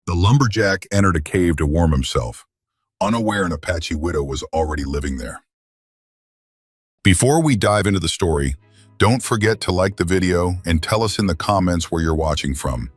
The lumberjack entered a cave to warm himself, unaware an Apache widow was already living there. Before we dive into the story, don't forget to like the video and tell us in the comments where you're watching from.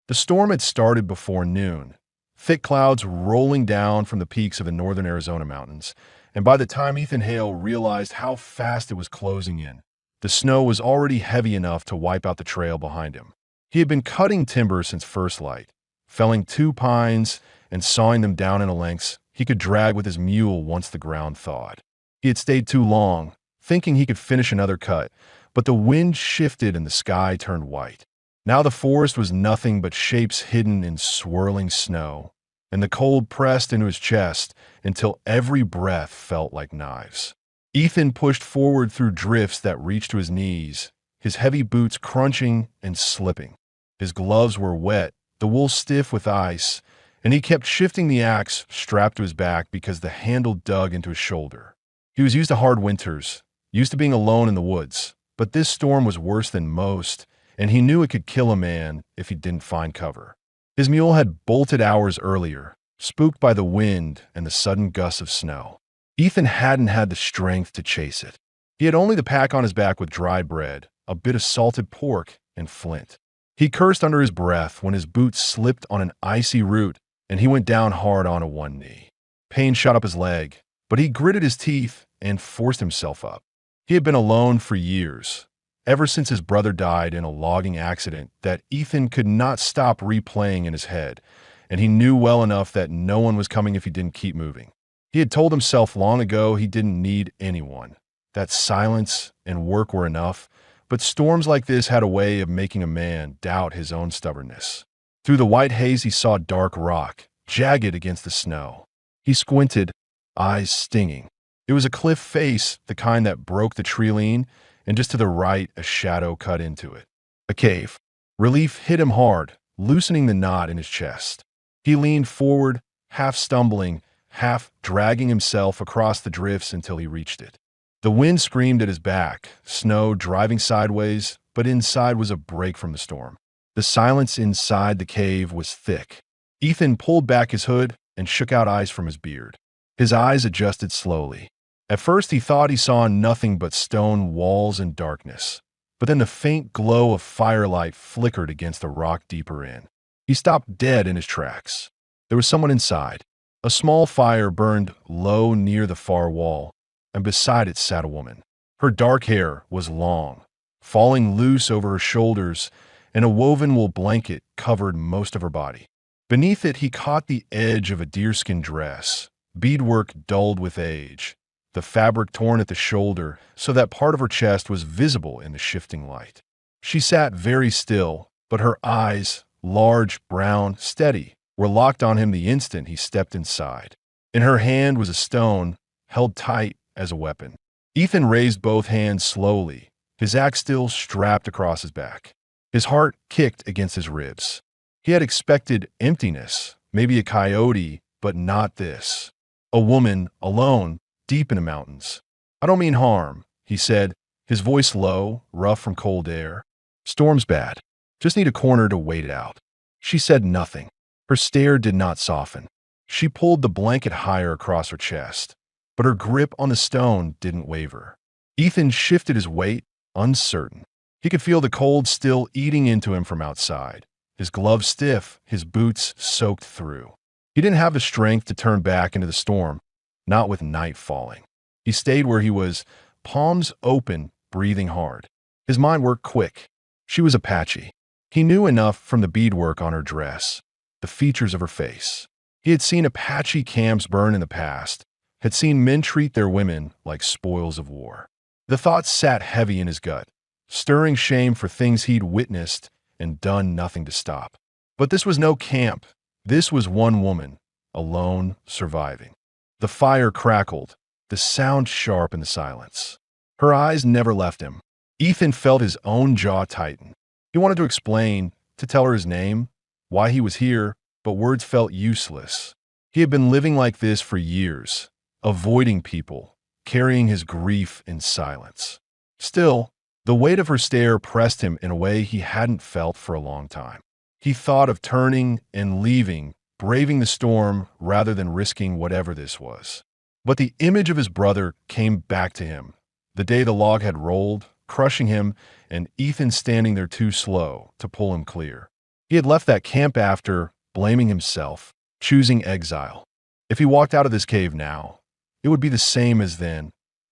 The storm had started before noon, thick clouds rolling down from the peaks of the northern Arizona mountains, and by the time Ethan Hale realized how fast it was closing in, the snow was already heavy enough to wipe out the trail behind him. He had been cutting timber since first light, felling 2 pines and sawing them down into lengths he could drag with his mule once the ground thawed. He had stayed too long, thinking he could finish another cut, but the wind shifted and the sky turned white. Now the forest was nothing but shapes hidden in swirling snow, and the cold pressed into his chest until every breath felt like knives. Ethan pushed forward through drifts that reached to his knees, his heavy boots crunching and slipping. His gloves were wet, the wool stiff with ice, and he kept shifting the axe strapped to his back because the handle dug into his shoulder. He was used to hard winters, used to being alone in the woods, but this storm was worse than most, and he knew it could kill a man if he didn't find cover. His mule had bolted hours earlier, spooked by the wind and the sudden gusts of snow. Ethan hadn't had the strength to chase it. He had only the pack on his back with dry bread, a bit of salted pork, and flint. He cursed under his breath when his boots slipped on an icy root and he went down hard onto one knee. Pain shot up his leg, but he gritted his teeth and forced himself up. He had been alone for years, ever since his brother died in a logging accident that Ethan could not stop replaying in his head, and he knew well enough that no one was coming if he didn't keep moving. He had told himself long ago he didn't need anyone, that silence and work were enough, but storms like this had a way of making a man doubt his own stubbornness. Through the white haze he saw dark rock, jagged against the snow. He squinted, eyes stinging. It was a cliff face, the kind that broke the tree-line, and just to the right a shadow cut into it. A cave. Relief hit him hard, loosening the knot in his chest. He leaned forward, half stumbling, half dragging himself across the drifts until he reached it. The wind screamed at his back, snow driving sideways, but inside was a break from the storm. The silence inside the cave was thick. Ethan pulled back his hood and shook out ice from his beard. His eyes adjusted slowly. At first he thought he saw nothing but stone walls and darkness, but then the faint glow of firelight flickered against the rock deeper in. He stopped dead in his tracks. There was someone inside. A small fire burned low near the far wall, and beside it sat a woman. Her dark hair was long, falling loose over her shoulders, and a woven wool blanket covered most of her body. Beneath it he caught the edge of a deerskin dress, beadwork dulled with age, the fabric torn at the shoulder so that part of her chest was visible in the shifting light. She sat very still, but her eyes, large, brown, steady, were locked on him the instant he stepped inside. In her hand was a stone, held tight as a weapon. Ethan raised both hands slowly, his axe still strapped across his back. His heart kicked against his ribs. He had expected emptiness, maybe a coyote, but not this. A woman, alone, deep in the mountains. "I don't mean harm," he said, his voice low, rough from cold air. "Storm's bad. Just need a corner to wait it out." She said nothing. Her stare did not soften. She pulled the blanket higher across her chest, but her grip on the stone didn't waver. Ethan shifted his weight, uncertain. He could feel the cold still eating into him from outside, his gloves stiff, his boots soaked through. He didn't have the strength to turn back into the storm, not with night falling. He stayed where he was, palms open, breathing hard. His mind worked quick. She was Apache. He knew enough from the beadwork on her dress, the features of her face. He had seen Apache camps burn in the past, had seen men treat their women like spoils of war. The thought sat heavy in his gut, stirring shame for things he'd witnessed and done nothing to stop. But this was no camp. This was one woman, alone, surviving. The fire crackled, the sound sharp in the silence. Her eyes never left him. Ethan felt his own jaw tighten. He wanted to explain, to tell her his name, why he was here, but words felt useless. He had been living like this for years, avoiding people, carrying his grief in silence. Still, the weight of her stare pressed him in a way he hadn't felt for a long time. He thought of turning and leaving, braving the storm rather than risking whatever this was. But the image of his brother came back to him. The day the log had rolled, crushing him, and Ethan standing there too slow to pull him clear. He had left that camp after, blaming himself, choosing exile. If he walked out of this cave now, it would be the same as then,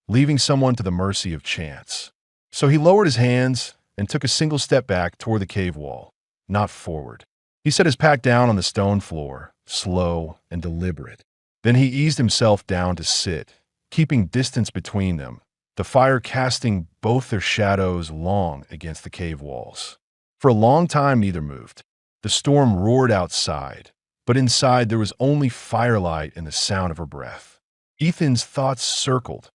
leaving someone to the mercy of chance. So he lowered his hands and took a single step back toward the cave wall, not forward. He set his pack down on the stone floor, slow and deliberate. Then he eased himself down to sit, keeping distance between them, the fire casting both their shadows long against the cave walls. For a long time neither moved. The storm roared outside, but inside there was only firelight and the sound of her breath. Ethan's thoughts circled.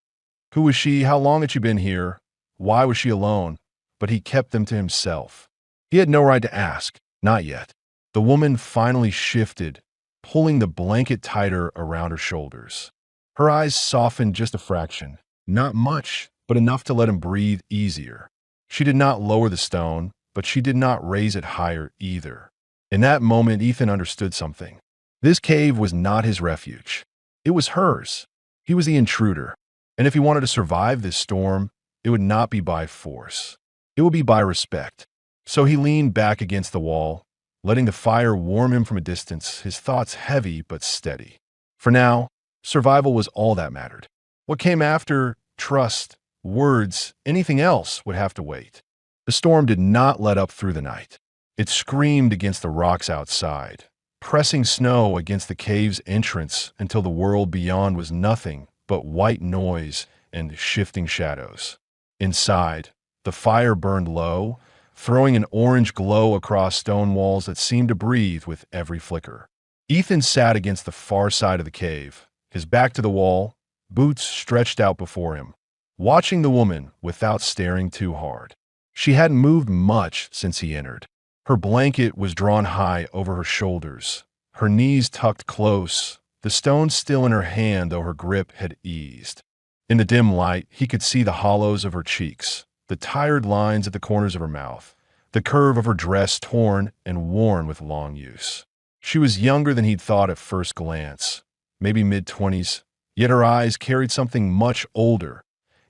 Who was she? How long had she been here? Why was she alone? But he kept them to himself. He had no right to ask, not yet. The woman finally shifted, pulling the blanket tighter around her shoulders. Her eyes softened just a fraction. Not much, but enough to let him breathe easier. She did not lower the stone, but she did not raise it higher either. In that moment, Ethan understood something. This cave was not his refuge. It was hers. He was the intruder. And if he wanted to survive this storm, it would not be by force. It would be by respect. So he leaned back against the wall, letting the fire warm him from a distance, his thoughts heavy but steady. For now, survival was all that mattered. What came after, trust, words, anything else would have to wait. The storm did not let up through the night. It screamed against the rocks outside, pressing snow against the cave's entrance until the world beyond was nothing but white noise and shifting shadows. Inside, the fire burned low, throwing an orange glow across stone walls that seemed to breathe with every flicker. Ethan sat against the far side of the cave, his back to the wall, boots stretched out before him, watching the woman without staring too hard. She hadn't moved much since he entered. Her blanket was drawn high over her shoulders, her knees tucked close, the stone still in her hand though her grip had eased. In the dim light, he could see the hollows of her cheeks, the tired lines at the corners of her mouth, the curve of her dress torn and worn with long use. She was younger than he'd thought at first glance, maybe mid-20s, yet her eyes carried something much older,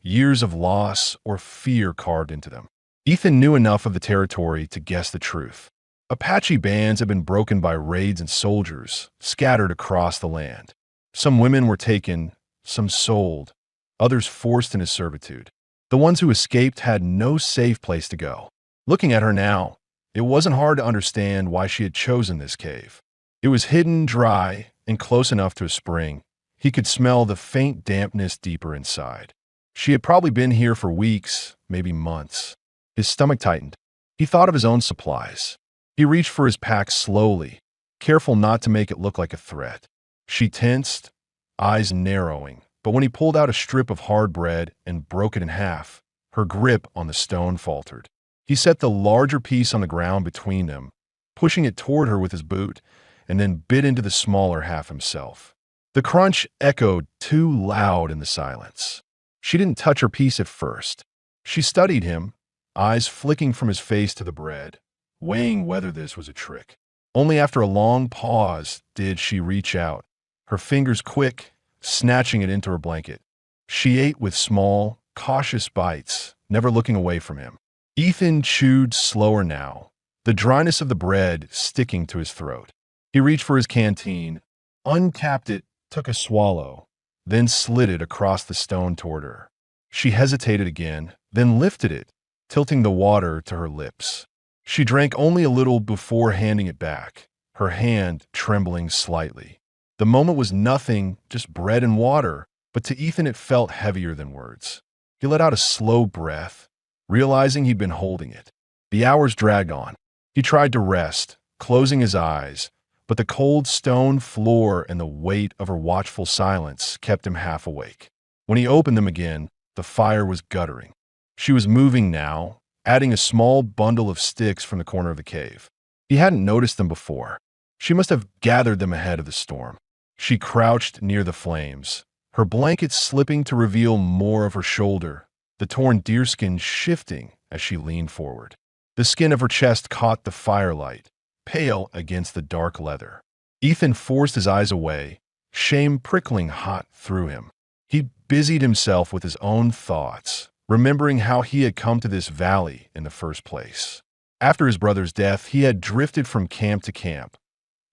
years of loss or fear carved into them. Ethan knew enough of the territory to guess the truth. Apache bands had been broken by raids and soldiers scattered across the land. Some women were taken, some sold, others forced into servitude. The ones who escaped had no safe place to go. Looking at her now, it wasn't hard to understand why she had chosen this cave. It was hidden, dry, and close enough to a spring. He could smell the faint dampness deeper inside. She had probably been here for weeks, maybe months. His stomach tightened. He thought of his own supplies. He reached for his pack slowly, careful not to make it look like a threat. She tensed, eyes narrowing, but when he pulled out a strip of hard bread and broke it in half, her grip on the stone faltered. He set the larger piece on the ground between them, pushing it toward her with his boot, and then bit into the smaller half himself. The crunch echoed too loud in the silence. She didn't touch her piece at first. She studied him, eyes flicking from his face to the bread, weighing whether this was a trick. Only after a long pause did she reach out, her fingers quick, snatching it into her blanket. She ate with small, cautious bites, never looking away from him. Ethan chewed slower now, the dryness of the bread sticking to his throat. He reached for his canteen, uncapped it, took a swallow, then slid it across the stone toward her. She hesitated again, then lifted it, tilting the water to her lips. She drank only a little before handing it back, her hand trembling slightly. The moment was nothing, just bread and water, but to Ethan it felt heavier than words. He let out a slow breath, realizing he'd been holding it. The hours dragged on. He tried to rest, closing his eyes, but the cold stone floor and the weight of her watchful silence kept him half awake. When he opened them again, the fire was guttering. She was moving now, adding a small bundle of sticks from the corner of the cave. He hadn't noticed them before. She must have gathered them ahead of the storm. She crouched near the flames, her blanket slipping to reveal more of her shoulder, the torn deerskin shifting as she leaned forward. The skin of her chest caught the firelight, pale against the dark leather. Ethan forced his eyes away, shame prickling hot through him. He busied himself with his own thoughts, remembering how he had come to this valley in the first place. After his brother's death, he had drifted from camp to camp,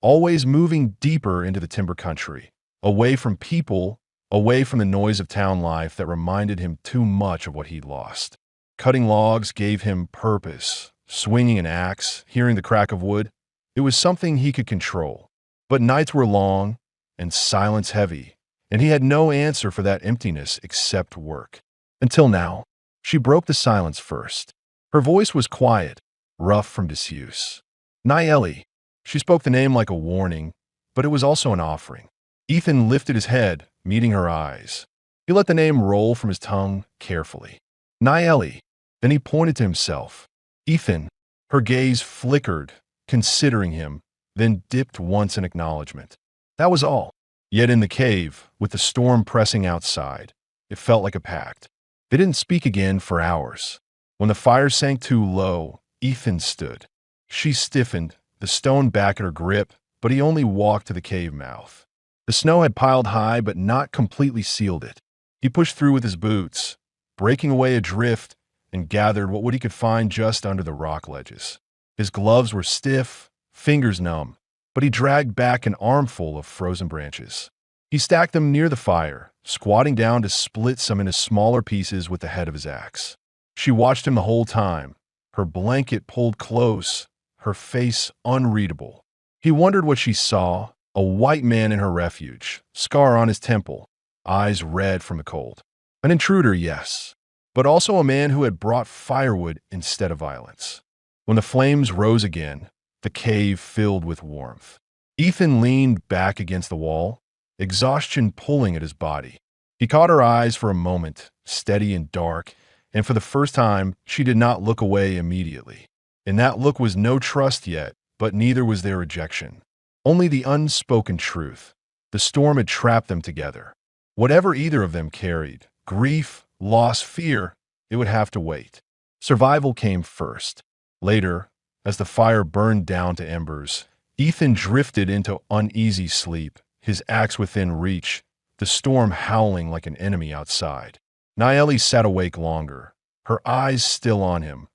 always moving deeper into the timber country, away from people, away from the noise of town life that reminded him too much of what he'd lost. Cutting logs gave him purpose. Swinging an axe, hearing the crack of wood, it was something he could control. But nights were long and silence heavy, and he had no answer for that emptiness except work. Until now, she broke the silence first. Her voice was quiet, rough from disuse. Nayeli. She spoke the name like a warning, but it was also an offering. Ethan lifted his head, meeting her eyes. He let the name roll from his tongue carefully. Nayeli. Then he pointed to himself. Ethan. Her gaze flickered, considering him, then dipped once in acknowledgement. That was all. Yet in the cave, with the storm pressing outside, it felt like a pact. They didn't speak again for hours. When the fire sank too low, Ethan stood. She stiffened, the stone back at her grip, but he only walked to the cave mouth. The snow had piled high but not completely sealed it. He pushed through with his boots, breaking away a drift, and gathered what he could find just under the rock ledges. His gloves were stiff, fingers numb, but he dragged back an armful of frozen branches. He stacked them near the fire, squatting down to split some into smaller pieces with the head of his axe. She watched him the whole time, her blanket pulled close, her face unreadable. He wondered what she saw, a white man in her refuge, scar on his temple, eyes red from the cold. An intruder, yes, but also a man who had brought firewood instead of violence. When the flames rose again, the cave filled with warmth. Ethan leaned back against the wall, exhaustion pulling at his body. He caught her eyes for a moment, steady and dark, and for the first time, she did not look away immediately. In that look was no trust yet, but neither was there rejection. Only the unspoken truth. The storm had trapped them together. Whatever either of them carried, grief, loss, fear, it would have to wait. Survival came first. Later, as the fire burned down to embers, Ethan drifted into uneasy sleep, his axe within reach, the storm howling like an enemy outside. Nayeli sat awake longer, her eyes still on him,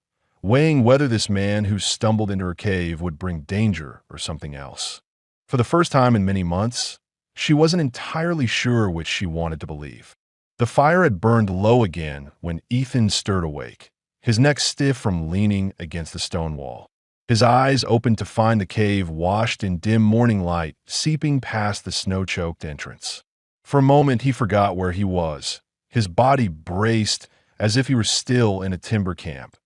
weighing whether this man who stumbled into her cave would bring danger or something else. For the first time in many months, she wasn't entirely sure which she wanted to believe. The fire had burned low again when Ethan stirred awake, his neck stiff from leaning against the stone wall. His eyes opened to find the cave washed in dim morning light seeping past the snow-choked entrance. For a moment he forgot where he was. His body braced as if he were still in a timber camp,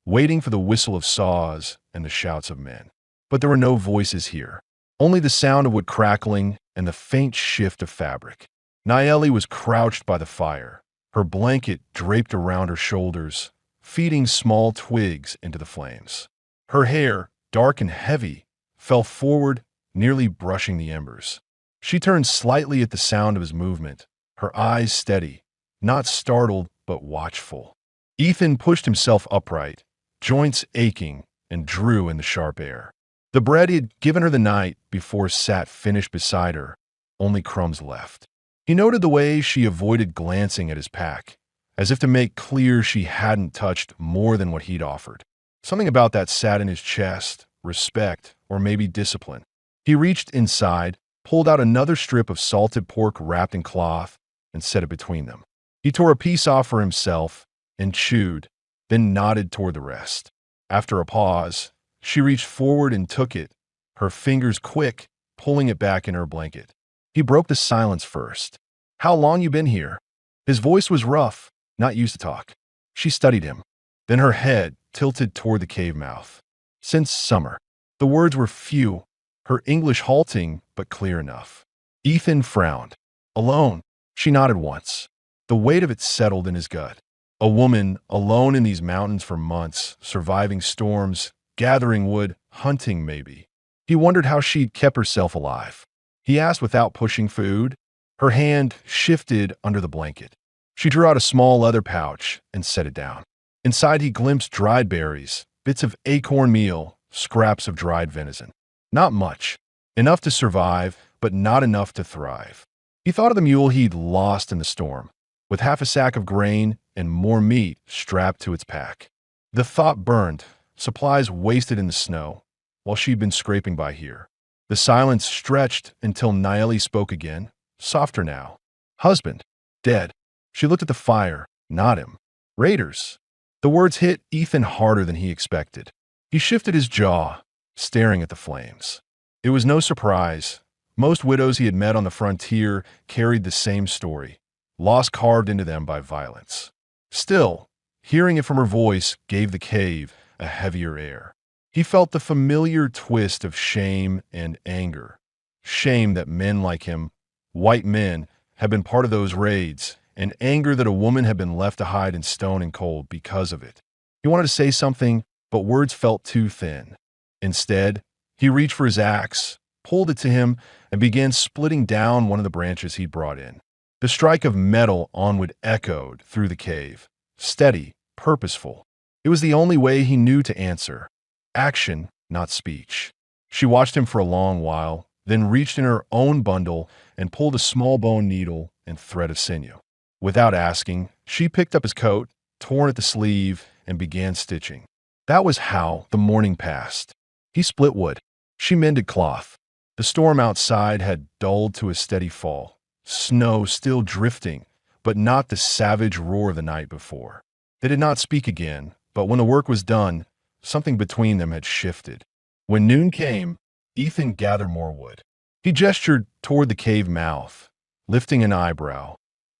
waiting for the whistle of saws and the shouts of men. But there were no voices here, only the sound of wood crackling and the faint shift of fabric. Nayeli was crouched by the fire, her blanket draped around her shoulders, feeding small twigs into the flames. Her hair, dark and heavy, fell forward, nearly brushing the embers. She turned slightly at the sound of his movement, her eyes steady, not startled but watchful. Ethan pushed himself upright, joints aching, and drew in the sharp air. The bread he had given her the night before sat finished beside her, only crumbs left. He noted the way she avoided glancing at his pack, as if to make clear she hadn't touched more than what he'd offered. Something about that sat in his chest, respect, or maybe discipline. He reached inside, pulled out another strip of salted pork wrapped in cloth, and set it between them. He tore a piece off for himself and chewed, then nodded toward the rest. After a pause, she reached forward and took it, her fingers quick, pulling it back in her blanket. He broke the silence first. "How long you been here?" His voice was rough, not used to talk. She studied him, then her head tilted toward the cave mouth. "Since summer." The words were few, her English halting but clear enough. Ethan frowned. "Alone?" She nodded once. The weight of it settled in his gut. A woman alone in these mountains for months, surviving storms, gathering wood, hunting maybe. He wondered how she'd kept herself alive. He asked without pushing food. Her hand shifted under the blanket. She drew out a small leather pouch and set it down. Inside he glimpsed dried berries, bits of acorn meal, scraps of dried venison. Not much. Enough to survive, but not enough to thrive. He thought of the mule he'd lost in the storm, with half a sack of grain and more meat strapped to its pack. The thought burned, supplies wasted in the snow, while she'd been scraping by here. The silence stretched until Naeli spoke again, softer now. Husband. Dead. She looked at the fire, not him. Raiders. The words hit Ethan harder than he expected. He shifted his jaw, staring at the flames. It was no surprise. Most widows he had met on the frontier carried the same story, loss carved into them by violence. Still, hearing it from her voice gave the cave a heavier air. He felt the familiar twist of shame and anger. Shame that men like him, white men, had been part of those raids, and anger that a woman had been left to hide in stone and cold because of it. He wanted to say something, but words felt too thin. Instead, he reached for his axe, pulled it to him, and began splitting down one of the branches he'd brought in. The strike of metal onward echoed through the cave, steady, purposeful. It was the only way he knew to answer. Action, not speech. She watched him for a long while, then reached in her own bundle and pulled a small bone needle and thread of sinew. Without asking, she picked up his coat, torn at the sleeve, and began stitching. That was how the morning passed. He split wood. She mended cloth. The storm outside had dulled to a steady fall, snow still drifting, but not the savage roar of the night before. They did not speak again, but when the work was done, something between them had shifted. When noon came, Ethan gathered more wood. He gestured toward the cave mouth, lifting an eyebrow,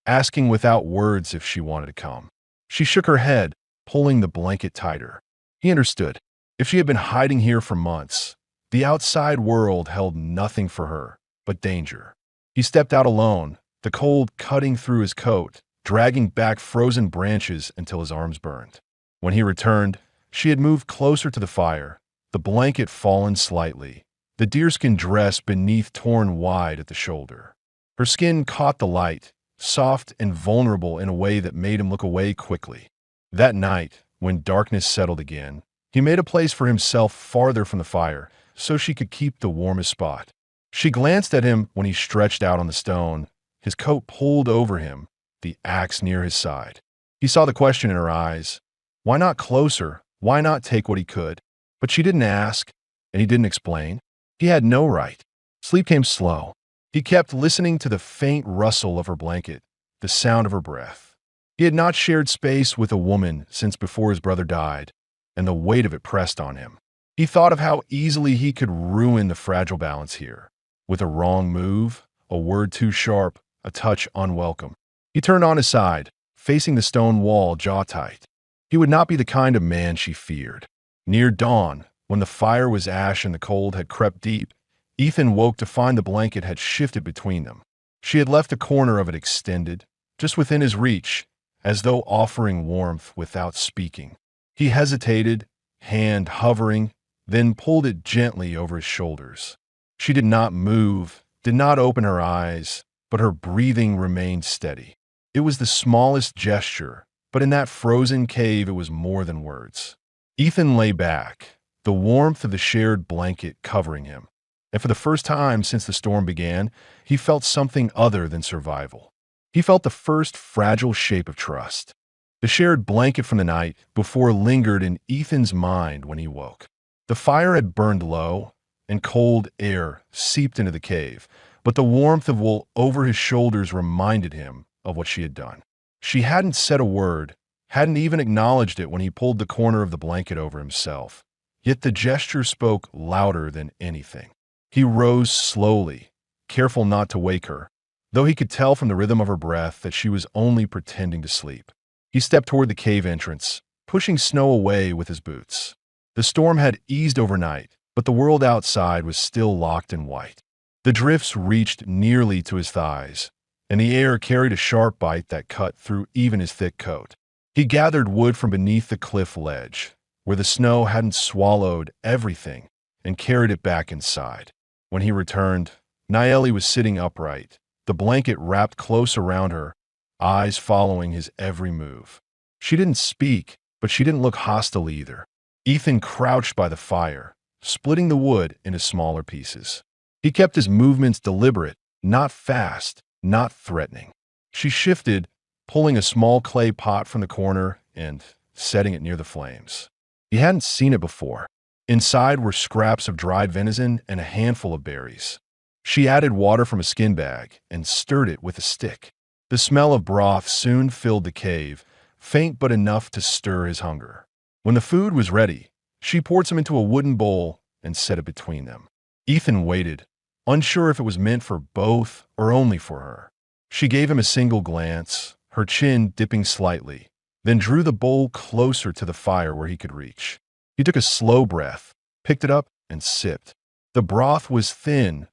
asking without words if she wanted to come. She shook her head, pulling the blanket tighter. He understood. If she had been hiding here for months, the outside world held nothing for her but danger. He stepped out alone, the cold cutting through his coat, dragging back frozen branches until his arms burned. When he returned, she had moved closer to the fire, the blanket fallen slightly, the deerskin dress beneath torn wide at the shoulder. Her skin caught the light, soft and vulnerable in a way that made him look away quickly. That night, when darkness settled again, he made a place for himself farther from the fire so she could keep the warmest spot. She glanced at him when he stretched out on the stone, his coat pulled over him, the axe near his side. He saw the question in her eyes. Why not closer? Why not take what he could? But she didn't ask, and he didn't explain. He had no right. Sleep came slow. He kept listening to the faint rustle of her blanket, the sound of her breath. He had not shared space with a woman since before his brother died, and the weight of it pressed on him. He thought of how easily he could ruin the fragile balance here. With a wrong move, a word too sharp, a touch unwelcome. He turned on his side, facing the stone wall, jaw tight. He would not be the kind of man she feared. Near dawn, when the fire was ash and the cold had crept deep, Ethan woke to find the blanket had shifted between them. She had left a corner of it extended, just within his reach, as though offering warmth without speaking. He hesitated, hand hovering, then pulled it gently over his shoulders. She did not move, did not open her eyes, but her breathing remained steady. It was the smallest gesture, but in that frozen cave it was more than words. Ethan lay back, the warmth of the shared blanket covering him, and for the first time since the storm began, he felt something other than survival. He felt the first fragile shape of trust. The shared blanket from the night before lingered in Ethan's mind when he woke. The fire had burned low, and cold air seeped into the cave, but the warmth of wool over his shoulders reminded him of what she had done. She hadn't said a word, hadn't even acknowledged it when he pulled the corner of the blanket over himself. Yet the gesture spoke louder than anything. He rose slowly, careful not to wake her, though he could tell from the rhythm of her breath that she was only pretending to sleep. He stepped toward the cave entrance, pushing snow away with his boots. The storm had eased overnight, but the world outside was still locked in white. The drifts reached nearly to his thighs, and the air carried a sharp bite that cut through even his thick coat. He gathered wood from beneath the cliff ledge, where the snow hadn't swallowed everything, and carried it back inside. When he returned, Naeli was sitting upright, the blanket wrapped close around her, eyes following his every move. She didn't speak, but she didn't look hostile either. Ethan crouched by the fire, splitting the wood into smaller pieces. He kept his movements deliberate, not fast, not threatening. She shifted, pulling a small clay pot from the corner and setting it near the flames. He hadn't seen it before. Inside were scraps of dried venison and a handful of berries. She added water from a skin bag and stirred it with a stick. The smell of broth soon filled the cave, faint but enough to stir his hunger. When the food was ready, she poured some into a wooden bowl and set it between them. Ethan waited, unsure if it was meant for both or only for her. She gave him a single glance, her chin dipping slightly, then drew the bowl closer to the fire where he could reach. He took a slow breath, picked it up, and sipped. The broth was thin,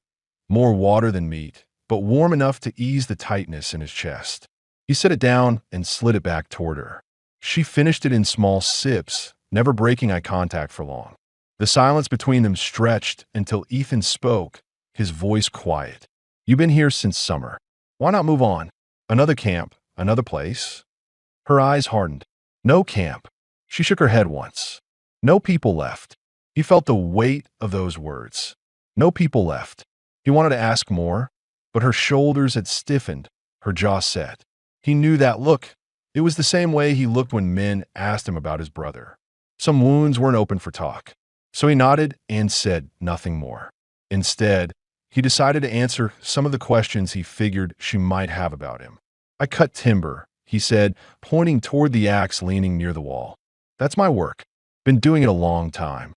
more water than meat, but warm enough to ease the tightness in his chest. He set it down and slid it back toward her. She finished it in small sips, never breaking eye contact for long. The silence between them stretched until Ethan spoke, his voice quiet. "You've been here since summer. Why not move on? Another camp, another place?" Her eyes hardened. "No camp." She shook her head once. "No people left." He felt the weight of those words. No people left. He wanted to ask more, but her shoulders had stiffened, her jaw set. He knew that look. It was the same way he looked when men asked him about his brother. Some wounds weren't open for talk. So he nodded and said nothing more. Instead, he decided to answer some of the questions he figured she might have about him. "I cut timber," he said, pointing toward the axe leaning near the wall. "That's my work. Been doing it a long time."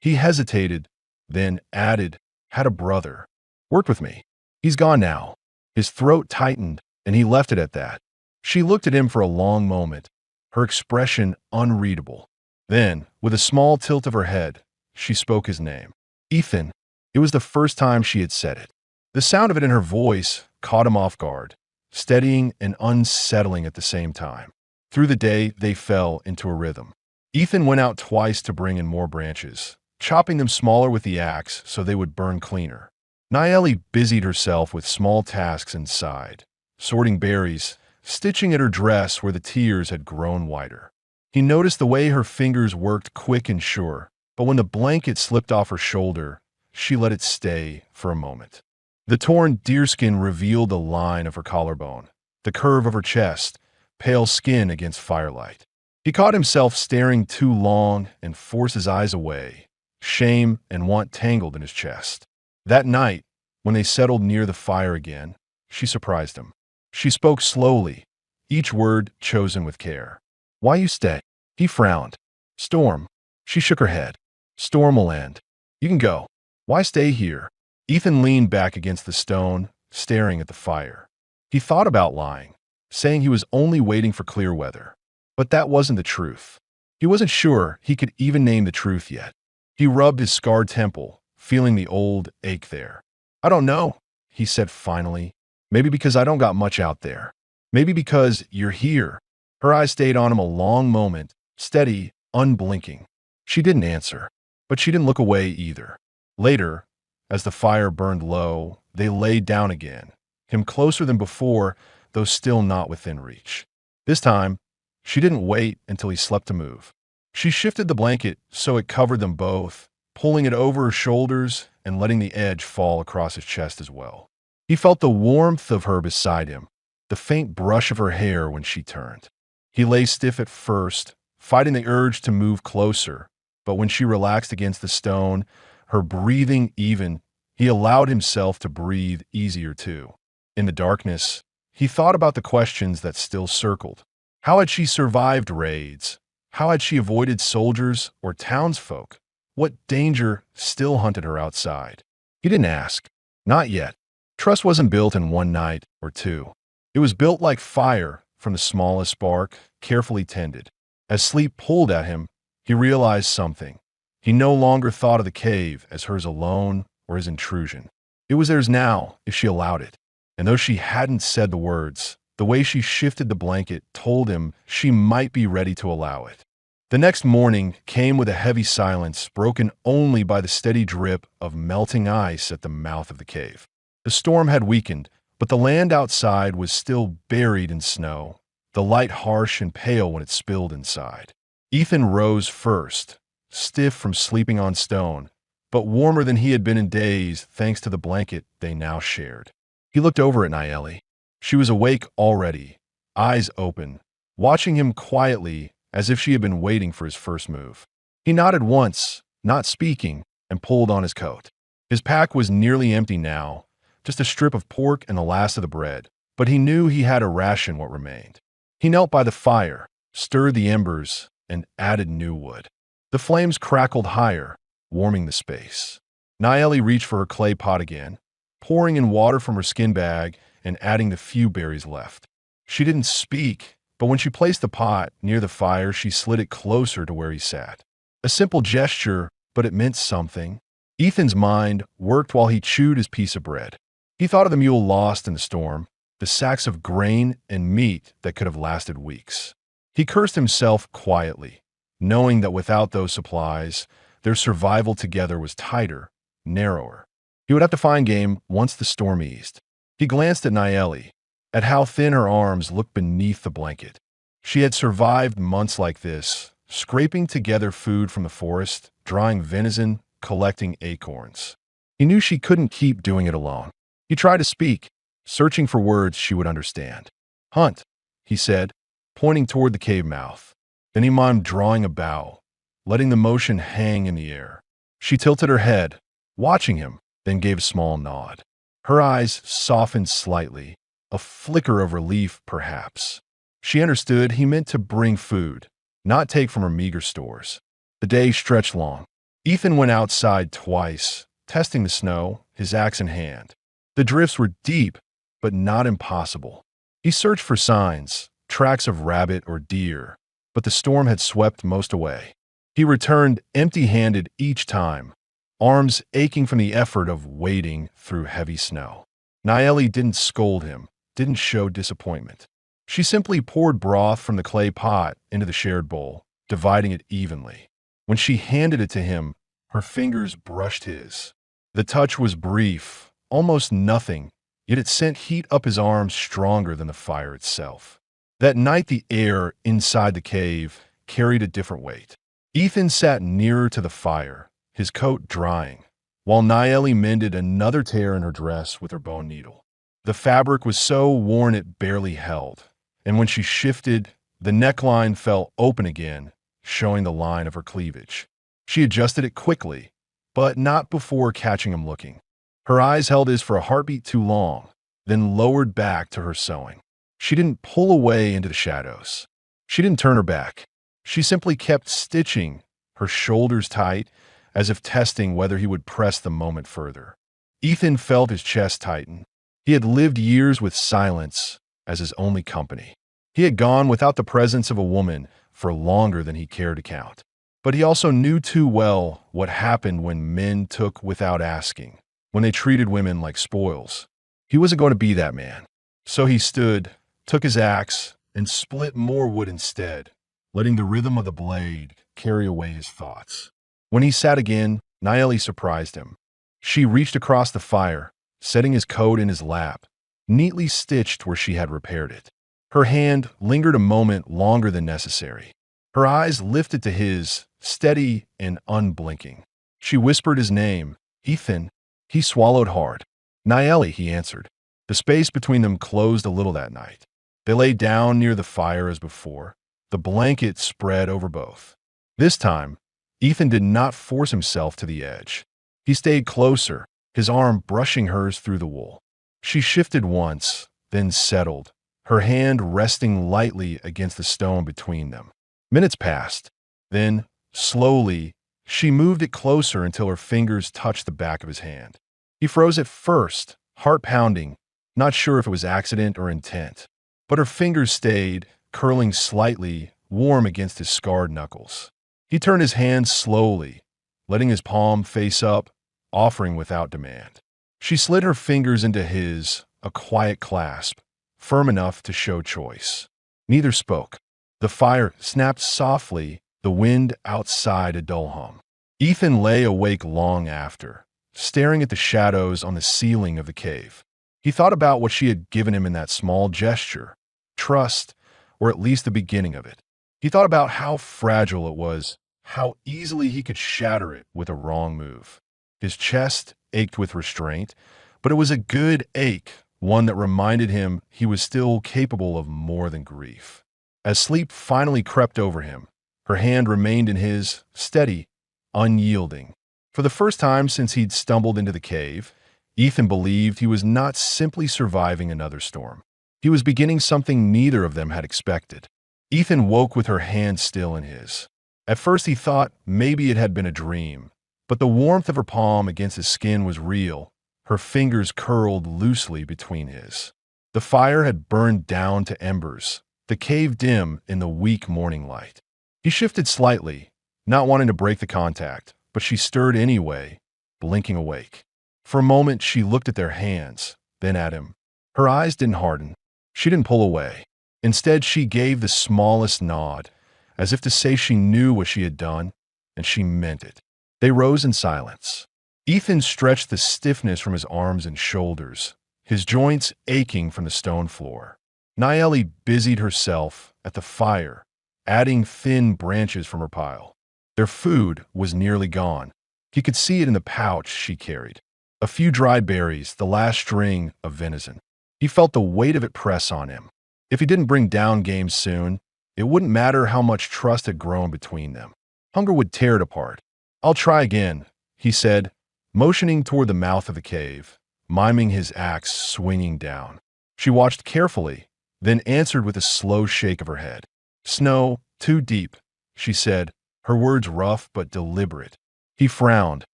He hesitated, then added, "Had a brother. Worked with me. He's gone now." His throat tightened, and he left it at that. She looked at him for a long moment, her expression unreadable. Then, with a small tilt of her head, she spoke his name. "Ethan." It was the first time she had said it. The sound of it in her voice caught him off guard, steadying and unsettling at the same time. Through the day, they fell into a rhythm. Ethan went out twice to bring in more branches, chopping them smaller with the axe so they would burn cleaner. Nayeli busied herself with small tasks inside, sorting berries, stitching at her dress where the tears had grown whiter. He noticed the way her fingers worked quick and sure, but when the blanket slipped off her shoulder, she let it stay for a moment. The torn deerskin revealed the line of her collarbone, the curve of her chest, pale skin against firelight. He caught himself staring too long and forced his eyes away, shame and want tangled in his chest. That night, when they settled near the fire again, she surprised him. She spoke slowly, each word chosen with care. "Why you stay?" He frowned. "Storm." She shook her head. "Storm will end. You can go. Why stay here?" Ethan leaned back against the stone, staring at the fire. He thought about lying, saying he was only waiting for clear weather. But that wasn't the truth. He wasn't sure he could even name the truth yet. He rubbed his scarred temple, feeling the old ache there. "I don't know," he said finally. "Maybe because I don't got much out there. Maybe because you're here." Her eyes stayed on him a long moment, steady, unblinking. She didn't answer, but she didn't look away either. Later, as the fire burned low, they laid down again, him closer than before, though still not within reach. This time, she didn't wait until he slept to move. She shifted the blanket so it covered them both, pulling it over her shoulders and letting the edge fall across his chest as well. He felt the warmth of her beside him, the faint brush of her hair when she turned. He lay stiff at first, fighting the urge to move closer, but when she relaxed against the stone, her breathing even, he allowed himself to breathe easier too. In the darkness, he thought about the questions that still circled. How had she survived raids? How had she avoided soldiers or townsfolk? What danger still hunted her outside? He didn't ask. Not yet. Trust wasn't built in one night or two. It was built like fire from the smallest spark, carefully tended. As sleep pulled at him, he realized something. He no longer thought of the cave as hers alone or his intrusion. It was theirs now, if she allowed it. And though she hadn't said the words, the way she shifted the blanket told him she might be ready to allow it. The next morning came with a heavy silence, broken only by the steady drip of melting ice at the mouth of the cave. The storm had weakened, but the land outside was still buried in snow, the light harsh and pale when it spilled inside. Ethan rose first, stiff from sleeping on stone, but warmer than he had been in days thanks to the blanket they now shared. He looked over at Nayeli. She was awake already, eyes open, watching him quietly as if she had been waiting for his first move. He nodded once, not speaking, and pulled on his coat. His pack was nearly empty now, just a strip of pork and the last of the bread, but he knew he had to ration what remained. He knelt by the fire, stirred the embers, and added new wood. The flames crackled higher, warming the space. Nayeli reached for her clay pot again, pouring in water from her skin bag and adding the few berries left. She didn't speak, but when she placed the pot near the fire, she slid it closer to where he sat. A simple gesture, but it meant something. Ethan's mind worked while he chewed his piece of bread. He thought of the mule lost in the storm, the sacks of grain and meat that could have lasted weeks. He cursed himself quietly, knowing that without those supplies, their survival together was tighter, narrower. He would have to find game once the storm eased. He glanced at Nayeli, at how thin her arms looked beneath the blanket. She had survived months like this, scraping together food from the forest, drying venison, collecting acorns. He knew she couldn't keep doing it alone. He tried to speak, searching for words she would understand. "Hunt," he said, pointing toward the cave mouth. Then he mimed drawing a bow, letting the motion hang in the air. She tilted her head, watching him, then gave a small nod. Her eyes softened slightly, a flicker of relief, perhaps. She understood he meant to bring food, not take from her meager stores. The day stretched long. Ethan went outside twice, testing the snow, his axe in hand. The drifts were deep, but not impossible. He searched for signs, tracks of rabbit or deer, but the storm had swept most away. He returned empty-handed each time, arms aching from the effort of wading through heavy snow. Nayeli didn't scold him, didn't show disappointment. She simply poured broth from the clay pot into the shared bowl, dividing it evenly. When she handed it to him, her fingers brushed his. The touch was brief, almost nothing, yet it sent heat up his arms stronger than the fire itself. That night the air inside the cave carried a different weight. Ethan sat nearer to the fire, his coat drying, while Nayeli mended another tear in her dress with her bone needle. The fabric was so worn it barely held, and when she shifted, the neckline fell open again, showing the line of her cleavage. She adjusted it quickly, but not before catching him looking. Her eyes held his for a heartbeat too long, then lowered back to her sewing. She didn't pull away into the shadows. She didn't turn her back. She simply kept stitching, her shoulders tight, as if testing whether he would press the moment further. Ethan felt his chest tighten. He had lived years with silence as his only company. He had gone without the presence of a woman for longer than he cared to count. But he also knew too well what happened when men took without asking, when they treated women like spoils. He wasn't going to be that man. So he stood, took his axe, and split more wood instead, letting the rhythm of the blade carry away his thoughts. When he sat again, Nayeli surprised him. She reached across the fire, setting his coat in his lap, neatly stitched where she had repaired it. Her hand lingered a moment longer than necessary. Her eyes lifted to his, steady and unblinking. She whispered his name, Ethan. He swallowed hard. Nayeli, he answered. The space between them closed a little that night. They lay down near the fire as before, the blanket spread over both. This time, Ethan did not force himself to the edge. He stayed closer, his arm brushing hers through the wool. She shifted once, then settled, her hand resting lightly against the stone between them. Minutes passed. Then, slowly, she moved it closer until her fingers touched the back of his hand. He froze at first, heart pounding, not sure if it was accident or intent. But her fingers stayed, curling slightly, warm against his scarred knuckles. He turned his hand slowly, letting his palm face up, offering without demand. She slid her fingers into his, a quiet clasp, firm enough to show choice. Neither spoke. The fire snapped softly, the wind outside a dull hum. Ethan lay awake long after, staring at the shadows on the ceiling of the cave. He thought about what she had given him in that small gesture, trust, or at least the beginning of it. He thought about how fragile it was, how easily he could shatter it with a wrong move. His chest ached with restraint, but it was a good ache, one that reminded him he was still capable of more than grief. As sleep finally crept over him, her hand remained in his, steady, unyielding. For the first time since he'd stumbled into the cave, Ethan believed he was not simply surviving another storm. He was beginning something neither of them had expected. Ethan woke with her hand still in his. At first he thought maybe it had been a dream, but the warmth of her palm against his skin was real, her fingers curled loosely between his. The fire had burned down to embers, the cave dim in the weak morning light. He shifted slightly, not wanting to break the contact, but she stirred anyway, blinking awake. For a moment she looked at their hands, then at him. Her eyes didn't harden. She didn't pull away. Instead, she gave the smallest nod, as if to say she knew what she had done, and she meant it. They rose in silence. Ethan stretched the stiffness from his arms and shoulders, his joints aching from the stone floor. Nayeli busied herself at the fire, adding thin branches from her pile. Their food was nearly gone. He could see it in the pouch she carried. A few dried berries, the last string of venison. He felt the weight of it press on him. If he didn't bring down game soon, it wouldn't matter how much trust had grown between them. Hunger would tear it apart. "I'll try again," he said, motioning toward the mouth of the cave, miming his axe swinging down. She watched carefully, then answered with a slow shake of her head. "Snow, too deep," she said, her words rough but deliberate. He frowned,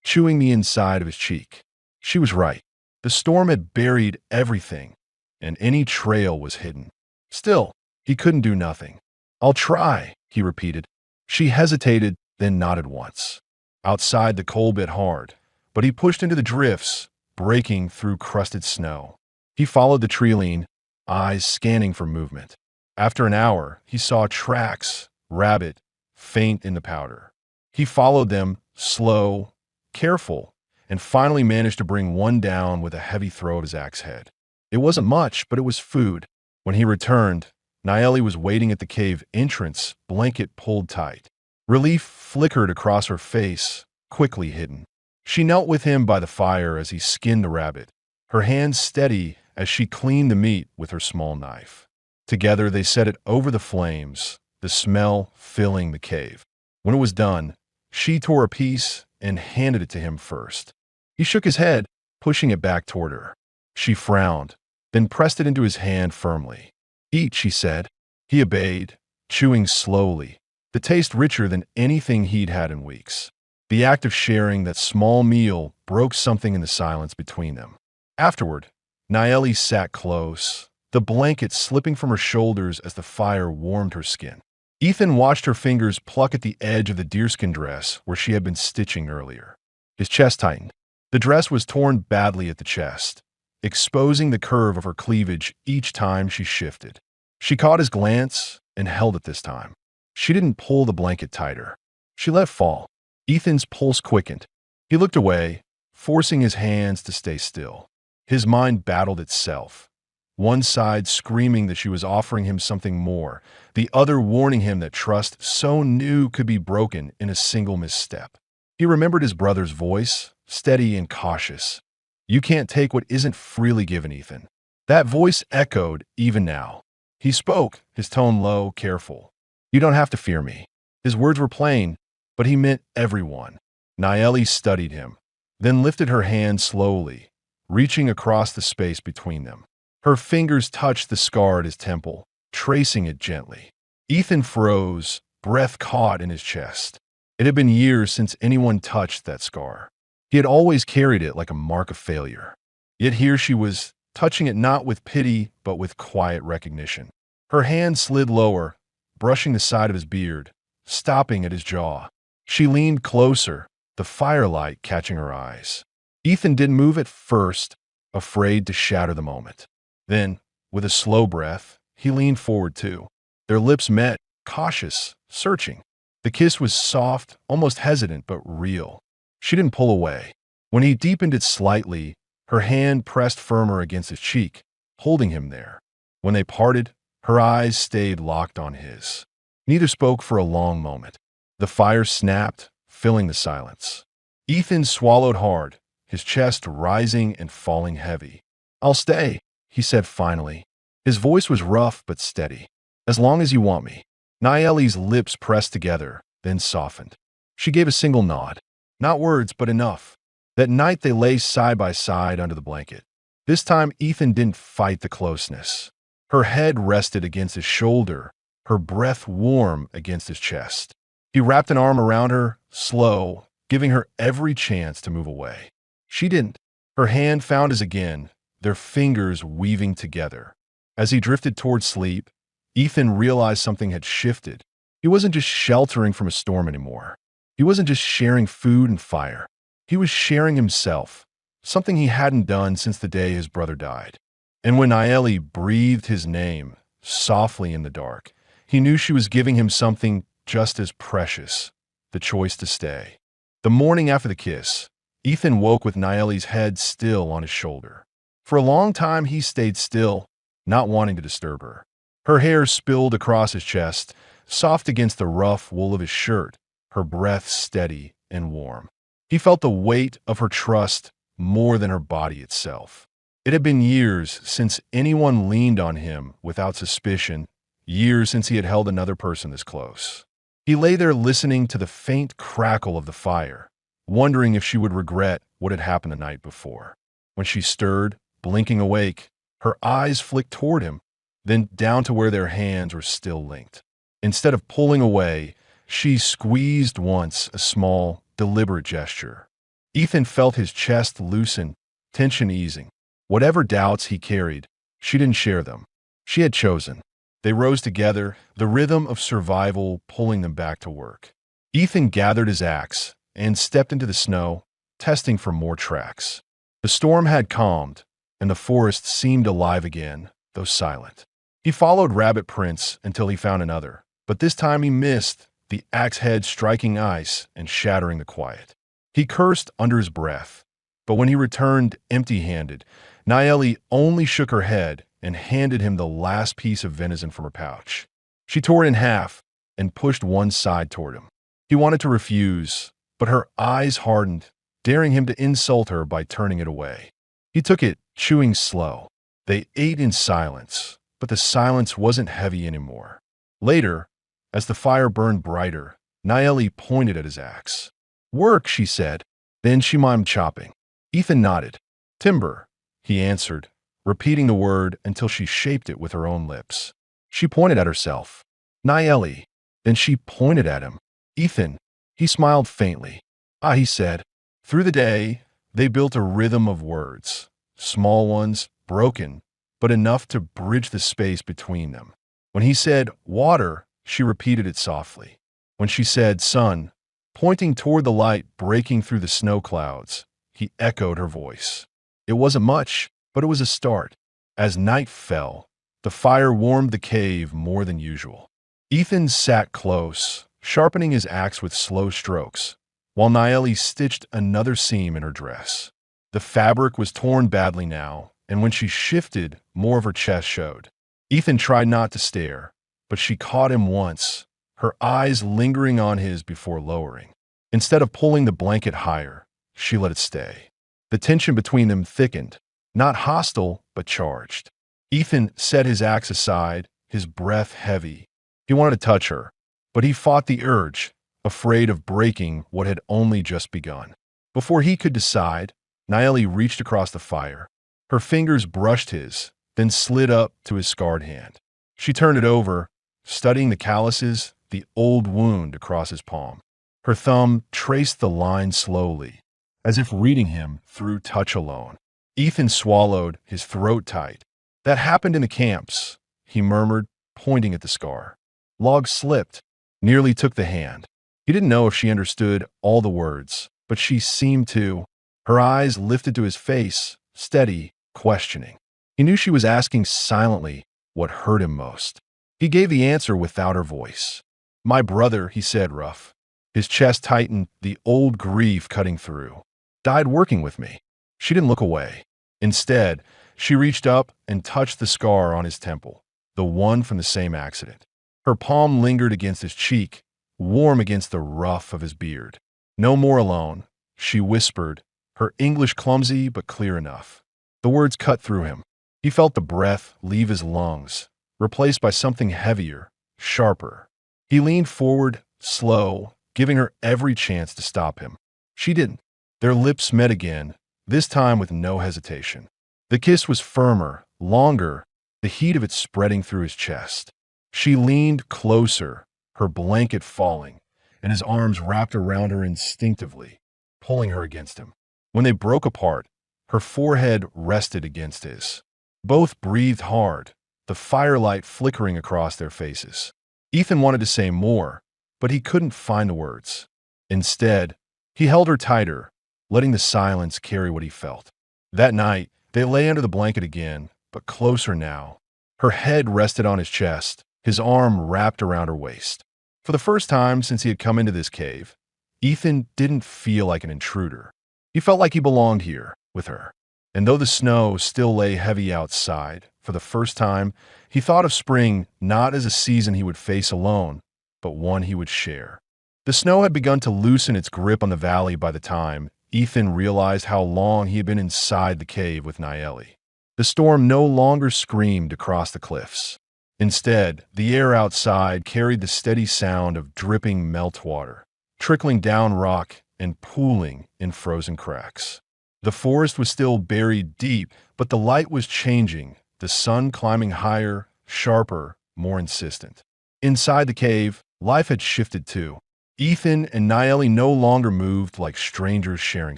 chewing the inside of his cheek. She was right. The storm had buried everything, and any trail was hidden. Still, he couldn't do nothing. "I'll try," he repeated. She hesitated, then nodded once. Outside, the cold bit hard, but he pushed into the drifts, breaking through crusted snow. He followed the tree-line, eyes scanning for movement. After an hour, he saw tracks, rabbit, faint in the powder. He followed them, slow, careful, and finally managed to bring one down with a heavy throw at his axe head. It wasn't much, but it was food. When he returned, Nayeli was waiting at the cave entrance, blanket pulled tight. Relief flickered across her face, quickly hidden. She knelt with him by the fire as he skinned the rabbit, her hands steady as she cleaned the meat with her small knife. Together they set it over the flames, the smell filling the cave. When it was done, she tore a piece and handed it to him first. He shook his head, pushing it back toward her. She frowned, then pressed it into his hand firmly. "Eat," she said. He obeyed, chewing slowly, the taste richer than anything he'd had in weeks. The act of sharing that small meal broke something in the silence between them. Afterward, Nayeli sat close, the blanket slipping from her shoulders as the fire warmed her skin. Ethan watched her fingers pluck at the edge of the deerskin dress where she had been stitching earlier. His chest tightened. The dress was torn badly at the chest, exposing the curve of her cleavage each time she shifted. She caught his glance and held it this time. She didn't pull the blanket tighter. She let fall. Ethan's pulse quickened. He looked away, forcing his hands to stay still. His mind battled itself, one side screaming that she was offering him something more, the other warning him that trust so new could be broken in a single misstep. He remembered his brother's voice, steady and cautious. "You can't take what isn't freely given, Ethan." That voice echoed even now. He spoke, his tone low, careful. "You don't have to fear me." His words were plain, but he meant everyone. Nayeli studied him, then lifted her hand slowly, reaching across the space between them. Her fingers touched the scar at his temple, tracing it gently. Ethan froze, breath caught in his chest. It had been years since anyone touched that scar. He had always carried it like a mark of failure. Yet here she was, touching it not with pity, but with quiet recognition. Her hand slid lower, brushing the side of his beard, stopping at his jaw. She leaned closer, the firelight catching her eyes. Ethan didn't move at first, afraid to shatter the moment. Then, with a slow breath, he leaned forward too. Their lips met, cautious, searching. The kiss was soft, almost hesitant, but real. She didn't pull away. When he deepened it slightly, her hand pressed firmer against his cheek, holding him there. When they parted, her eyes stayed locked on his. Neither spoke for a long moment. The fire snapped, filling the silence. Ethan swallowed hard, his chest rising and falling heavy. "I'll stay," he said finally. His voice was rough but steady. "As long as you want me." Naeli's lips pressed together, then softened. She gave a single nod. Not words, but enough. That night they lay side by side under the blanket. This time Ethan didn't fight the closeness. Her head rested against his shoulder, her breath warm against his chest. He wrapped an arm around her, slow, giving her every chance to move away. She didn't. Her hand found his again, their fingers weaving together. As he drifted toward sleep, Ethan realized something had shifted. He wasn't just sheltering from a storm anymore. He wasn't just sharing food and fire. He was sharing himself, something he hadn't done since the day his brother died. And when Naeli breathed his name, softly in the dark, he knew she was giving him something just as precious, the choice to stay. The morning after the kiss, Ethan woke with Naeli's head still on his shoulder. For a long time he stayed still, not wanting to disturb her. Her hair spilled across his chest, soft against the rough wool of his shirt, her breath steady and warm. He felt the weight of her trust more than her body itself. It had been years since anyone leaned on him without suspicion, years since he had held another person this close. He lay there listening to the faint crackle of the fire, wondering if she would regret what had happened the night before. When she stirred, blinking awake, her eyes flicked toward him, then down to where their hands were still linked. Instead of pulling away, she squeezed once, a small, deliberate gesture. Ethan felt his chest loosen, tension easing. Whatever doubts he carried, she didn't share them. She had chosen. They rose together, the rhythm of survival pulling them back to work. Ethan gathered his axe and stepped into the snow, testing for more tracks. The storm had calmed, and the forest seemed alive again, though silent. He followed rabbit prints until he found another, but this time he missed, the axe head striking ice and shattering the quiet. He cursed under his breath, but when he returned empty-handed, Naeli only shook her head and handed him the last piece of venison from her pouch. She tore it in half and pushed one side toward him. He wanted to refuse, but her eyes hardened, daring him to insult her by turning it away. He took it, chewing slow. They ate in silence, but the silence wasn't heavy anymore. Later, as the fire burned brighter, Naeli pointed at his axe. "Work," she said. Then she mimed chopping. Ethan nodded. "Timber," he answered, repeating the word until she shaped it with her own lips. She pointed at herself. "Naeli." Then she pointed at him. "Ethan." He smiled faintly. "Ah," he said. Through the day, they built a rhythm of words, small ones, broken, but enough to bridge the space between them. When he said water, she repeated it softly. When she said sun, pointing toward the light breaking through the snow clouds, he echoed her voice. It wasn't much, but it was a start. As night fell, the fire warmed the cave more than usual. Ethan sat close, sharpening his axe with slow strokes, while Naeli stitched another seam in her dress. The fabric was torn badly now, and when she shifted, more of her chest showed. Ethan tried not to stare, but she caught him once, her eyes lingering on his before lowering. Instead of pulling the blanket higher, she let it stay. The tension between them thickened, not hostile, but charged. Ethan set his axe aside, his breath heavy. He wanted to touch her, but he fought the urge, afraid of breaking what had only just begun. Before he could decide, Naeli reached across the fire. Her fingers brushed his, then slid up to his scarred hand. She turned it over, studying the calluses, the old wound across his palm. Her thumb traced the line slowly, as if reading him through touch alone. Ethan swallowed, his throat tight. "That happened in the camps," he murmured, pointing at the scar. Log slipped, nearly took the hand. He didn't know if she understood all the words, but she seemed to. Her eyes lifted to his face, steady, questioning. He knew she was asking silently what hurt him most. He gave the answer without her voice. "My brother," he said, rough. His chest tightened, the old grief cutting through. "Died working with me." She didn't look away. Instead, she reached up and touched the scar on his temple, the one from the same accident. Her palm lingered against his cheek, warm against the ruff of his beard. No more alone, she whispered, her English clumsy but clear enough. The words cut through him. He felt the breath leave his lungs, replaced by something heavier, sharper. He leaned forward, slow, giving her every chance to stop him. She didn't. Their lips met again, this time with no hesitation. The kiss was firmer, longer, the heat of it spreading through his chest. She leaned closer, her blanket falling, and his arms wrapped around her instinctively, pulling her against him. When they broke apart, her forehead rested against his. Both breathed hard, the firelight flickering across their faces. Ethan wanted to say more, but he couldn't find the words. Instead, he held her tighter, letting the silence carry what he felt. That night, they lay under the blanket again, but closer now. Her head rested on his chest, his arm wrapped around her waist. For the first time since he had come into this cave, Ethan didn't feel like an intruder. He felt like he belonged here, with her. And though the snow still lay heavy outside, for the first time, he thought of spring not as a season he would face alone, but one he would share. The snow had begun to loosen its grip on the valley by the time Ethan realized how long he had been inside the cave with Nayeli. The storm no longer screamed across the cliffs. Instead, the air outside carried the steady sound of dripping meltwater, trickling down rock and pooling in frozen cracks. The forest was still buried deep, but the light was changing, the sun climbing higher, sharper, more insistent. Inside the cave, life had shifted too. Ethan and Nayeli no longer moved like strangers sharing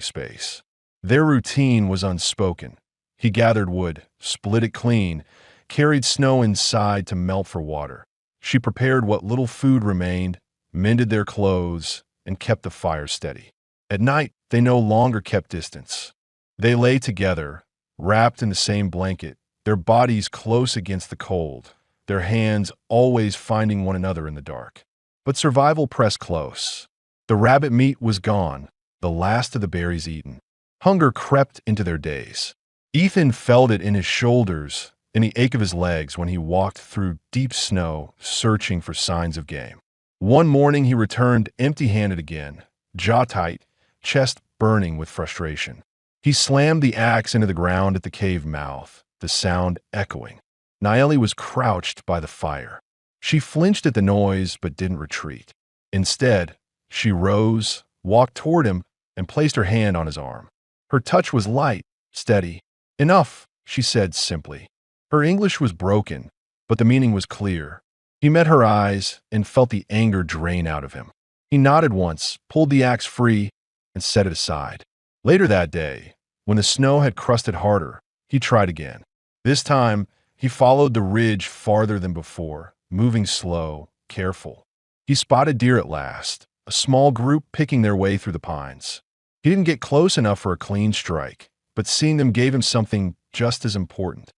space. Their routine was unspoken. He gathered wood, split it clean, carried snow inside to melt for water. She prepared what little food remained, mended their clothes, and kept the fire steady. At night, they no longer kept distance. They lay together, wrapped in the same blanket, their bodies close against the cold, their hands always finding one another in the dark. But survival pressed close. The rabbit meat was gone, the last of the berries eaten. Hunger crept into their days. Ethan felt it in his shoulders, in the ache of his legs when he walked through deep snow, searching for signs of game. One morning he returned empty-handed again, jaw tight, chest burning with frustration. He slammed the axe into the ground at the cave mouth, the sound echoing. Nayeli was crouched by the fire. She flinched at the noise but didn't retreat. Instead, she rose, walked toward him, and placed her hand on his arm. Her touch was light, steady. "Enough," she said simply. Her English was broken, but the meaning was clear. He met her eyes and felt the anger drain out of him. He nodded once, pulled the axe free, and set it aside. Later that day, when the snow had crusted harder, he tried again. This time, he followed the ridge farther than before, moving slow, careful. He spotted deer at last, a small group picking their way through the pines. He didn't get close enough for a clean strike, but seeing them gave him something just as important: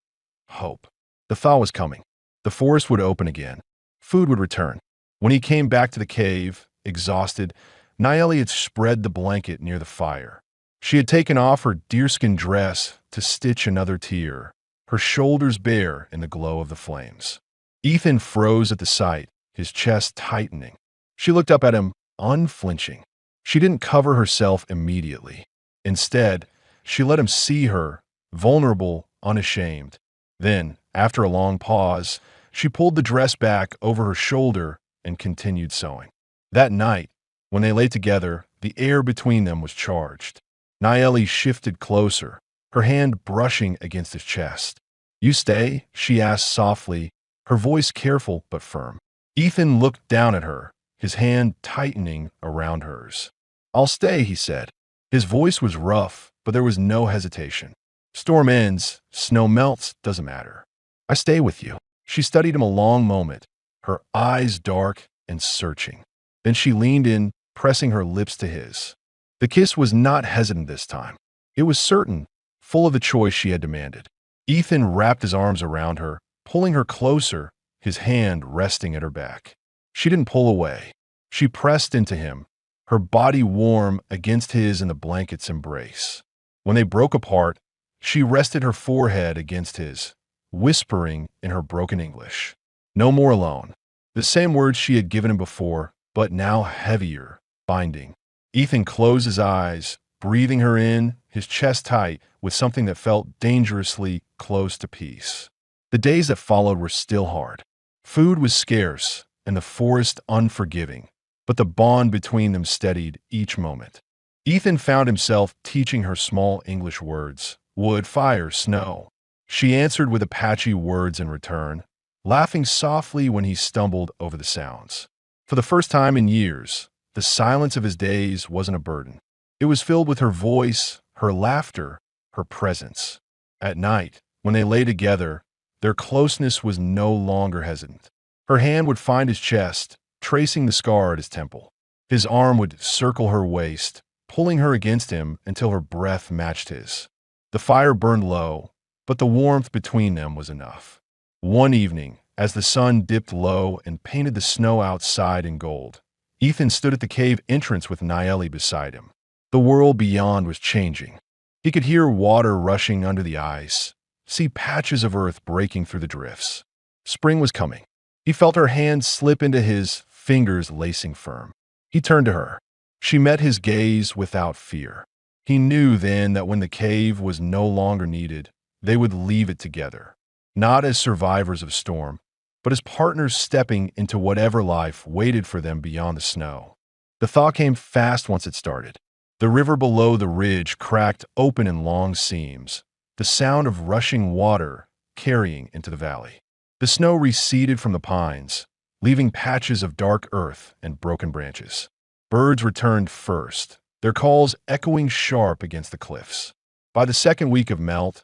hope. The thaw was coming. The forest would open again. Food would return. When he came back to the cave, exhausted, Nayeli had spread the blanket near the fire. She had taken off her deerskin dress to stitch another tear, her shoulders bare in the glow of the flames. Ethan froze at the sight, his chest tightening. She looked up at him, unflinching. She didn't cover herself immediately. Instead, she let him see her, vulnerable, unashamed. Then, after a long pause, she pulled the dress back over her shoulder and continued sewing. That night, when they lay together, the air between them was charged. Nayeli shifted closer, her hand brushing against his chest. "You stay?" she asked softly, her voice careful but firm. Ethan looked down at her, his hand tightening around hers. "I'll stay," he said. His voice was rough, but there was no hesitation. "Storm ends, snow melts, doesn't matter. I stay with you." She studied him a long moment, her eyes dark and searching. Then she leaned in, pressing her lips to his. The kiss was not hesitant this time. It was certain, full of the choice she had demanded. Ethan wrapped his arms around her, pulling her closer, his hand resting at her back. She didn't pull away. She pressed into him, her body warm against his in the blanket's embrace. When they broke apart, she rested her forehead against his, whispering in her broken English. No more alone. The same words she had given him before, but now heavier, binding. Ethan closed his eyes, breathing her in, his chest tight, with something that felt dangerously close to peace. The days that followed were still hard. Food was scarce, and the forest unforgiving, but the bond between them steadied each moment. Ethan found himself teaching her small English words: wood, fire, snow. She answered with Apache words in return, laughing softly when he stumbled over the sounds. For the first time in years, the silence of his days wasn't a burden. It was filled with her voice, her laughter, her presence. At night, when they lay together, their closeness was no longer hesitant. Her hand would find his chest, tracing the scar at his temple. His arm would circle her waist, pulling her against him until her breath matched his. The fire burned low, but the warmth between them was enough. One evening, as the sun dipped low and painted the snow outside in gold, Ethan stood at the cave entrance with Nayeli beside him. The world beyond was changing. He could hear water rushing under the ice, see patches of earth breaking through the drifts. Spring was coming. He felt her hand slip into his, fingers lacing firm. He turned to her. She met his gaze without fear. He knew then that when the cave was no longer needed, they would leave it together, not as survivors of storm, but as partners stepping into whatever life waited for them beyond the snow. The thaw came fast once it started. The river below the ridge cracked open in long seams, the sound of rushing water carrying into the valley. The snow receded from the pines, leaving patches of dark earth and broken branches. Birds returned first, their calls echoing sharp against the cliffs. By the second week of melt,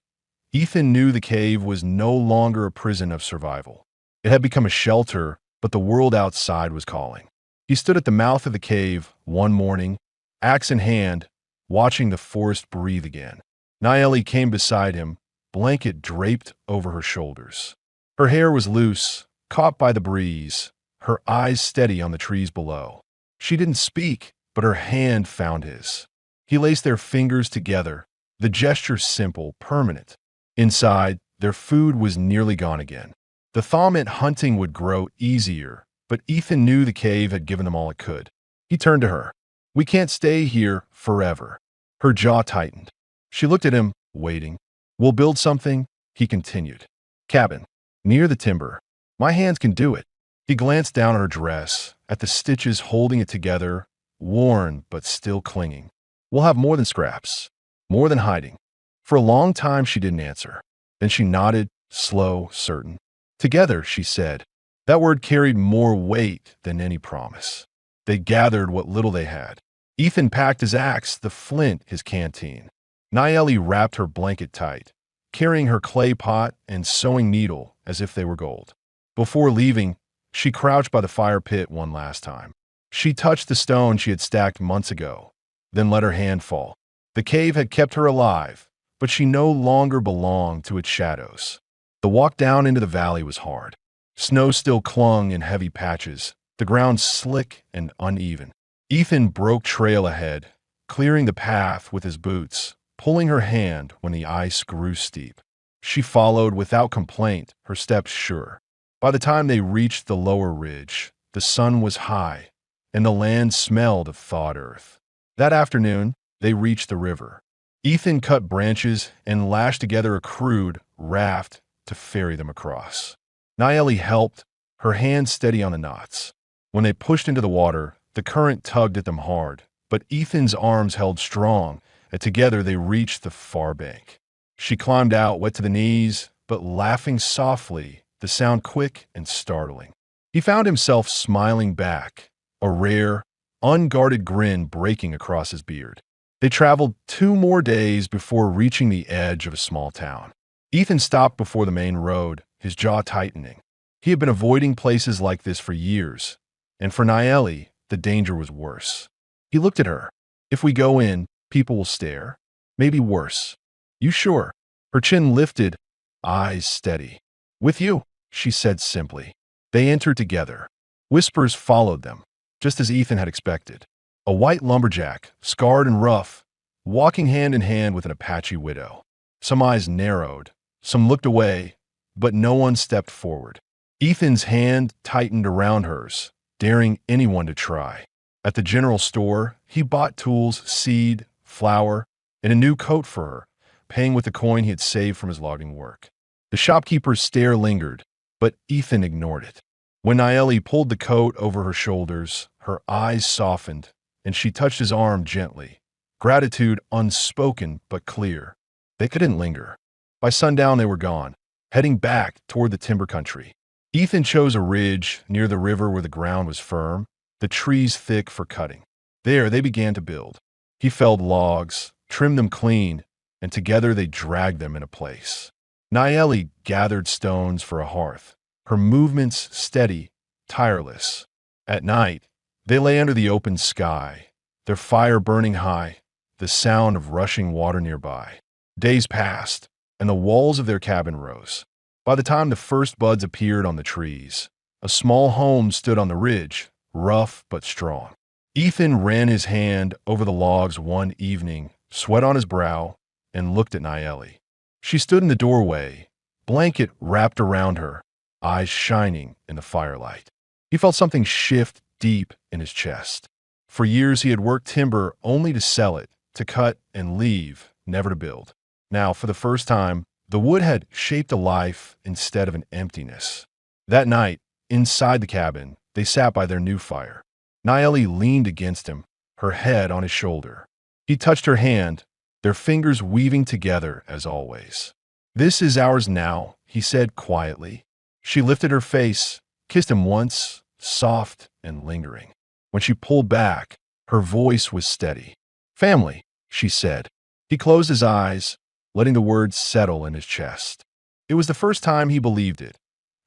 Ethan knew the cave was no longer a prison of survival. It had become a shelter, but the world outside was calling. He stood at the mouth of the cave one morning, axe in hand, watching the forest breathe again. Nayeli came beside him, blanket draped over her shoulders. Her hair was loose, caught by the breeze, her eyes steady on the trees below. She didn't speak, but her hand found his. He laced their fingers together, the gesture simple, permanent. Inside, their food was nearly gone again. The thaw meant hunting would grow easier, but Ethan knew the cave had given them all it could. He turned to her. "We can't stay here forever." Her jaw tightened. She looked at him, waiting. "We'll build something," he continued. "Cabin. Near the timber. My hands can do it." He glanced down at her dress, at the stitches holding it together, worn but still clinging. "We'll have more than scraps. More than hiding." For a long time she didn't answer. Then she nodded, slow, certain. "Together," she said. That word carried more weight than any promise. They gathered what little they had. Ethan packed his axe, the flint his canteen. Nayeli wrapped her blanket tight, carrying her clay pot and sewing needle as if they were gold. Before leaving, she crouched by the fire pit one last time. She touched the stone she had stacked months ago, then let her hand fall. The cave had kept her alive, but she no longer belonged to its shadows. The walk down into the valley was hard. Snow still clung in heavy patches, the ground slick and uneven. Ethan broke trail ahead, clearing the path with his boots, pulling her hand when the ice grew steep. She followed without complaint, her steps sure. By the time they reached the lower ridge, the sun was high, and the land smelled of thawed earth. That afternoon, they reached the river. Ethan cut branches and lashed together a crude raft to ferry them across. Nayeli helped, her hand steady on the knots. When they pushed into the water, the current tugged at them hard, but Ethan's arms held strong, and together they reached the far bank. She climbed out, wet to the knees, but laughing softly, the sound quick and startling. He found himself smiling back, a rare, unguarded grin breaking across his beard. They traveled 2 more days before reaching the edge of a small town. Ethan stopped before the main road, his jaw tightening. He had been avoiding places like this for years, and for Nayeli, the danger was worse. He looked at her. "If we go in, people will stare. Maybe worse." "You sure?" Her chin lifted, eyes steady. "With you," she said simply. They entered together. Whispers followed them, just as Ethan had expected. A white lumberjack, scarred and rough, walking hand in hand with an Apache widow. Some eyes narrowed, some looked away, but no one stepped forward. Ethan's hand tightened around hers, daring anyone to try. At the general store, he bought tools, seed, flour, and a new coat for her, paying with the coin he had saved from his logging work. The shopkeeper's stare lingered, but Ethan ignored it. When Naeli pulled the coat over her shoulders, her eyes softened, and she touched his arm gently. Gratitude unspoken but clear. They couldn't linger. By sundown they were gone, heading back toward the timber country. Ethan chose a ridge near the river where the ground was firm, the trees thick for cutting. There they began to build. He felled logs, trimmed them clean, and together they dragged them into place. Naeli gathered stones for a hearth, her movements steady, tireless. At night, they lay under the open sky, their fire burning high, the sound of rushing water nearby. Days passed, and the walls of their cabin rose. By the time the first buds appeared on the trees, a small home stood on the ridge, rough but strong. Ethan ran his hand over the logs one evening, sweat on his brow, and looked at Naeli. She stood in the doorway, blanket wrapped around her, eyes shining in the firelight. He felt something shift deep in his chest. For years he had worked timber only to sell it, to cut and leave, never to build. Now, for the first time, the wood had shaped a life instead of an emptiness. That night, inside the cabin, they sat by their new fire. Naeli leaned against him, her head on his shoulder. He touched her hand, their fingers weaving together as always. "This is ours now," he said quietly. She lifted her face, kissed him once, soft and lingering. When she pulled back, her voice was steady. "Family," she said. He closed his eyes, letting the words settle in his chest. It was the first time he believed it.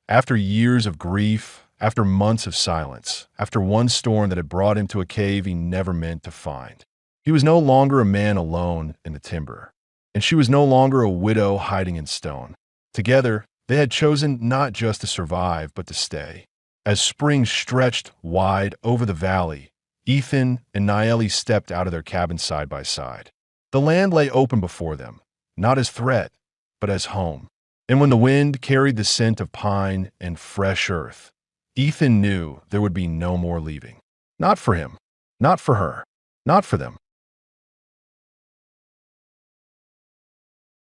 After years of grief, after months of silence, after one storm that had brought him to a cave he never meant to find. He was no longer a man alone in the timber, and she was no longer a widow hiding in stone. Together, they had chosen not just to survive, but to stay. As spring stretched wide over the valley, Ethan and Naeli stepped out of their cabin side by side. The land lay open before them, not as threat, but as home. And when the wind carried the scent of pine and fresh earth, Ethan knew there would be no more leaving. Not for him, not for her, not for them.